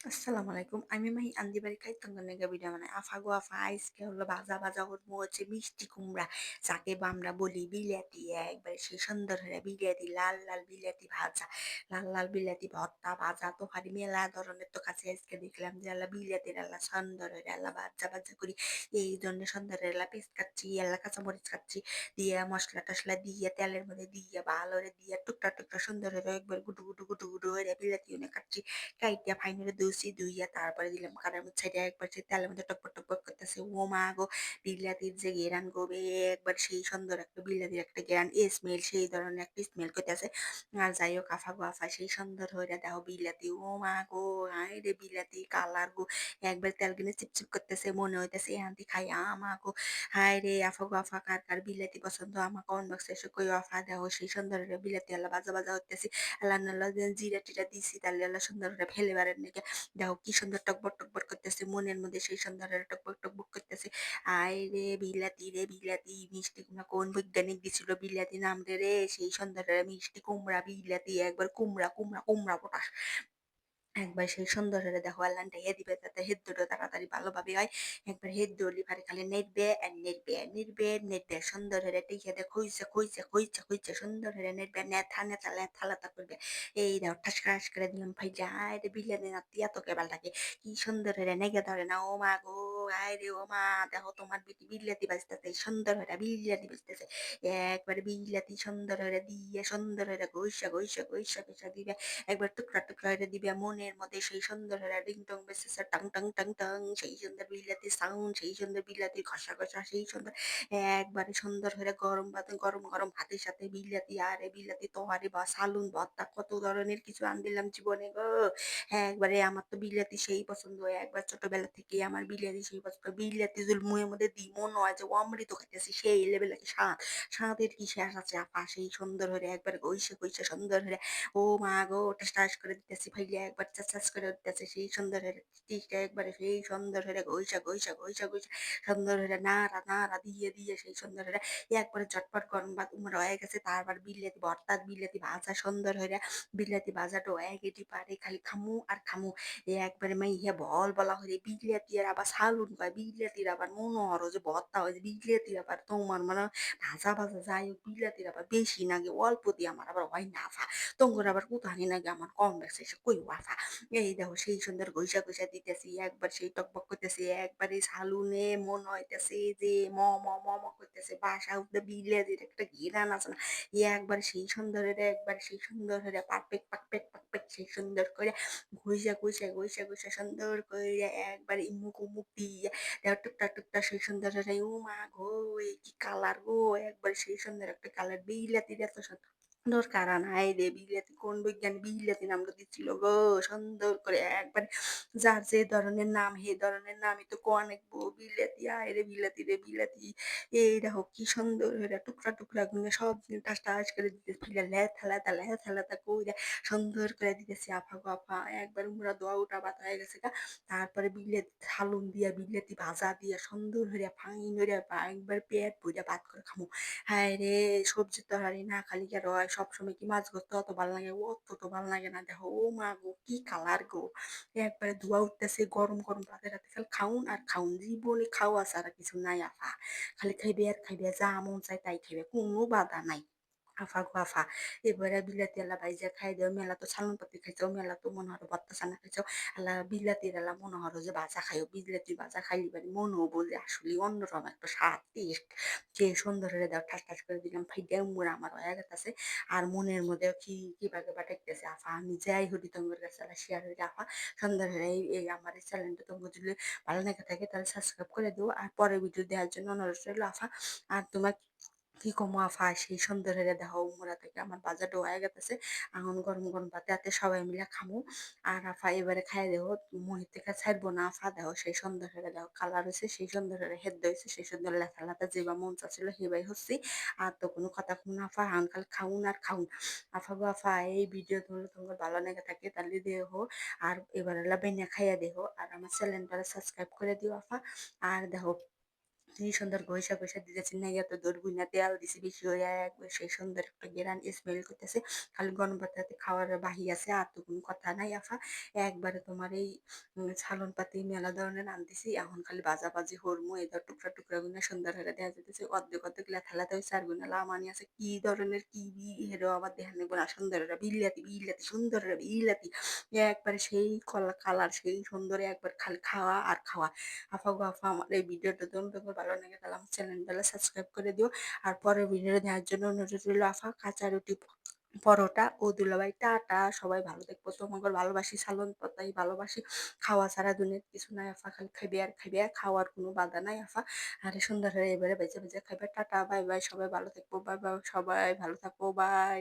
আসসালামু আলাইকুম। আমি মাহি আন্দিবাড়ি খাইতাম নাগা ভিডিও বানাই। আফা গো আফা আইসকে হলো ভাজা ভাজা হরমু হচ্ছে মিষ্টি কুমড়া। যাকে বা আমরা বলি বিলাতি একবারে সেই সুন্দর হয়ে বিলাতি লাল লাল বিলাতি ভাজা। লাল লাল বিলাতি ভর্তা ভাজা তো হারি মেলা ধরনের তো কাছে আজকে দেখলাম যে আল্লাহ বিলাতির আল্লাহ সুন্দর হয়ে আল্লাহ ভাজা ভাজা করি। এই জন্য সুন্দর আল্লাহ পেস্ট খাচ্ছি আল্লাহ কাঁচামরিচ খাচ্ছি দিয়ে মশলা টসলা দিয়ে তেলের মধ্যে দিয়ে ভালো করে দিয়ে টুকটা টুকটা সুন্দর হয়ে একবার গুটু গুটু গুটু গুটু হয়ে বিলাতি অনেক খাচ্ছি কাইটা ফাইনালি ধুইছি ধুইয়া তারপরে দিলাম কাটার মধ্যে ছাইড়া একবার সেই তেলের মধ্যে টকবক টকবক করতেছে ও মা গো বিলাতির যে ঘেরান গোবে একবার সেই সুন্দর একটা বিলাতির একটা ঘেরান স্মেল সেই ধরনের একটা স্মেল করতেছে আর যাই হোক আফা গো আফা সেই সুন্দর হয়ে দেখো বিলাতি ও মা গো আয় রে বিলাতি কালার গো একবার তেল কিনে চিপচিপ করতেছে মনে হইতেছে এহান্তি খাই আমা গো হায় রে আফা গো আফা কার কার বিলাতি পছন্দ আমার কমেন্ট বক্সে এসে কই আফা দেখো সেই সুন্দর বিলাতি আল্লাহ ভাজা ভাজা হইতেছে আল্লাহ আল্লাহ জিরা টিরা দিছি তাহলে আল্লাহ সুন্দর করে ফেলে বারেন নাকি দেখো কি সুন্দর টকবক টকবক করতেছে মনের মধ্যে সেই সুন্দর টকবক টকবক করতেছে আয় রে বিলাতি মিষ্টি কুমড়া কোন বৈজ্ঞানিক দিছিল বিলাতি নাম রে সেই সুন্দর মিষ্টি কুমড়া বিলাতি একবার কুমড়া কুমড়া কুমড়া পটাশ একবার সেই সুন্দর হলে দেখো আল্লাহটা হে দিবে যাতে হেদ্দটা তাড়াতাড়ি ভালোভাবে হয় একবার হেদ্দ লিভারে খালি নেটবে আর নেটবে নেটবে নেটবে সুন্দর হলে টিকে দে খুইছে খুইছে খুইছে খুইছে সুন্দর হলে নেটবে নেথা নেথা লেথা লেথা করবে এই দেখো ঠাস খাস করে দিলাম ভাই যায় রে বিলেনে নাতি এত কেবালটাকে কি সুন্দর হলে নেগে ধরে না ও মা গো আয় রে ও মা দেখো তোমার বিটি বিলেতি বাজতেছে সুন্দর হলে বিলেতি বাজতেছে একবারে বিলেতি সুন্দর হলে দিয়ে সুন্দর হলে ঘষা ঘষা ঘষা ঘষা দিবে একবার টুকরা টুকরা করে দিবে মনের মধ্যে সেই সুন্দর রিং টং বেসেছে টাং টাং টাং টাং সেই সুন্দর বিলাতি সাউন্ড সেই সুন্দর বিলাতি ঘষা ঘষা সেই সুন্দর একবারে সুন্দর হয়ে গরম ভাত গরম গরম ভাতের সাথে বিলাতি আরে বিলাতি তোহারি বা সালুন ভর্তা কত ধরনের কিছু আন দিলাম জীবনে গো হ্যাঁ একবারে আমার তো বিলাতি সেই পছন্দ হয় একবার ছোটবেলা থেকে আমার বিলাতি সেই পছন্দ বিলাতি যদি মুখের মধ্যে দিই মনে হয় যে অমৃত খাইতেছি সেই লেভেলে স্বাদ স্বাদের কি শেষ আছে আপা সেই সুন্দর হয়ে একবার গইসে গইসে সুন্দর হয়ে ও মা গো ওটা টাস করে দিতেছি ভাইয়া একবার চাচ করে দিতেছে সেই সুন্দর হয়ে টিকটা একবারে সেই সুন্দর হয়ে ঘইসা ঘইসা ঘইসা ঘইসা সুন্দর হয়ে নাড়া নাড়া দিয়ে দিয়ে সেই সুন্দর হয়ে একবারে চটপট গরম ভাত উমরা হয়ে গেছে তারপর বিলেতি ভর্তা বিলেতি ভাজা সুন্দর হয়ে বিলেতি ভাজাটা হয়ে গেটি পারে খালি খামু আর খামু একবারে মাইয়া বল বলা হয়ে বিলেতির আবার সালুন কয় বিলেতির আবার মনোহর যে ভর্তা হয় বিলেতির আবার তোমার মানে ভাজা ভাজা যাই হোক বিলেতির আবার বেশি নাগে অল্প দিয়ে আমার আবার হয় না তোমরা আবার কোথানি নাকি আমার কম বেছে এসে কই ওয়াফা এই দেখো সেই সুন্দর ঘষা ঘষা দিতেছি একবার সেই টকবক করতেছি একবারে সালুনে মন হইতেছে যে ম করতেছে বাসা উঠতে বিলের একটা ঘিরান আছে না একবার সেই সুন্দরের একবার সেই সুন্দর হয়ে পারপেক পাকপেক পাকপেক সেই সুন্দর করে ঘষা ঘষা ঘষা ঘষা সুন্দর করে একবার ইমুক উমুক দিয়ে দেখো টুকটা টুকটা সেই সুন্দর হয়ে ও মা গো এই কি কালার গো একবার সেই সুন্দর একটা কালার বিলাতি এত দরকার নাই রে বিলেতি কোন বিজ্ঞানী বিলেতি নামটা দিচ্ছিল গো সুন্দর করে একবার যার যে ধরনের নাম হে ধরনের নামই তো অনেক বিলেতি আয় রে বিলেতি এই দেখো কি সুন্দর হয়ে টুকরা টুকরা গুলো সব টাস টাস করে দিতেছি লেথা লেথা লেথা লেথা কইরা সুন্দর করে দিতেছি আফা গো আফা একবার উমরা দোয়া উঠা বাতা হয়ে গেছে গা তারপরে বিলেতি হালুন দিয়া বিলেতি ভাজা দিয়া সুন্দর হইয়া ফাইন হইয়া একবার পেট ভইরা ভাত করে খামু হায় রে সবজির তরকারি না খালি কে রয় সবসময় কি মাছ ধরতে অত ভালো লাগে অত তো ভালো লাগে না দেখো ও মা গো কি কালার গো একবারে ধোয়া উঠতেছে গরম গরম ভাতের রাতে খালি খাউন আর খাউন জীবনে খাওয়া ছাড়া কিছু নাই আফা খালি খাইবে আর খাইবে যা মন চাই তাই খাইবে কোনো বাধা নাই আফা গো আফা এবারে বিলাতি এলা ভাইজা খাই দেও মেলা তো সালন পাতি খাইছো মেলা তো মনে হলো ভর্তা চানা খাইছো আল্লাহ বিলাতির এলা মনে হলো যে ভাজা খাইও বিলাতি ভাজা খাইলি বাড়ি মনে হবো যে আসলে অন্যরকম একটা স্বাদ টেস্ট কে সুন্দর হয়ে দাও ঠাস ঠাস করে দিলাম ফাইডা মুড়া আমার হয়ে গেছে আর মনের মধ্যে কি বাগে বাটাইতেছে আফা আমি যাই হরি তোমার কাছে শেয়ার হয়ে আফা সুন্দর হয়ে এই আমার এই চ্যানেলটা তোমার যদি ভালো লেগে থাকে তাহলে সাবস্ক্রাইব করে দিও আর পরের ভিডিও দেওয়ার জন্য অনুরোধ রইল আফা আর তোমার কি কমো আফা সেই সুন্দর হয়ে দেখো মোরা থেকে আমার বাজারটা হয়ে গেছে এখন গরম গরম ভাতে হাতে সবাই মিলে খামু আর আফা এবারে খাই দেবো মুহির থেকে ছাড়বো না আফা দেখো সেই সুন্দর হয়ে দেখো কালার হয়েছে সেই সুন্দর হয়ে হেদ্দ হয়েছে সেই সুন্দর লেখা লেখা যেবা মন চাচ্ছিল সেবাই হচ্ছে আর তো কোনো কথা কোনো আফা আনকাল খাউন আর খাউন আফা গো আফা এই ভিডিও তোমার ভালো লেগে থাকে তাহলে দেহো আর এবার বেনে খাইয়া দেহো আর আমার চ্যানেলটা সাবস্ক্রাইব করে দিও আফা আর দেখো কি সুন্দর ঘষা ঘষা দিতেছি না তো ধরবই না তেল দিছি বেশি হয়ে একবার সেই সুন্দর একটা গেরান স্মেল করতেছে খালি গরম ভাতে খাওয়ার বাহি আছে আর তো কোনো কথা নাই আফা একবারে তোমার এই সালন পাতি মেলা ধরনের আনতেছি এখন খালি ভাজা ভাজি হরমু এই ধর টুকরা টুকরা গুলো সুন্দর হয়ে দেওয়া যেতেছে অর্ধেক অর্ধেক লেথা লেথা হয়েছে আর গুলো লামানি আছে কি ধরনের কি হেরো আবার দেখেন না সুন্দর বিল্লাতি বিল্লাতি সুন্দর বিল্লাতি একবারে সেই কলা কালার সেই সুন্দর একবার খালি খাওয়া আর খাওয়া আফা গো আফা আমার এই ভিডিওটা তোমার ভালো লাগে তাহলে আমার চ্যানেলটা সাবস্ক্রাইব করে দিও আর পরের ভিডিও দেখার জন্য অনুরোধ রইল আফা কাঁচা রুটি পরোটা ও দুলাভাই টাটা সবাই ভালো থাকবো তোমাকে ভালোবাসি সালন পাতাই ভালোবাসি খাওয়া ছাড়া দুনিয়ার কিছু নাই আফা খালি খাইবে আর খাওয়ার কোনো বাধা নাই আফা আর সুন্দর হয়ে এবারে বেঁচে বেঁচে খাইবে টাটা বাই বাই সবাই ভালো থাকবো বাই বাই সবাই ভালো থাকবো বাই।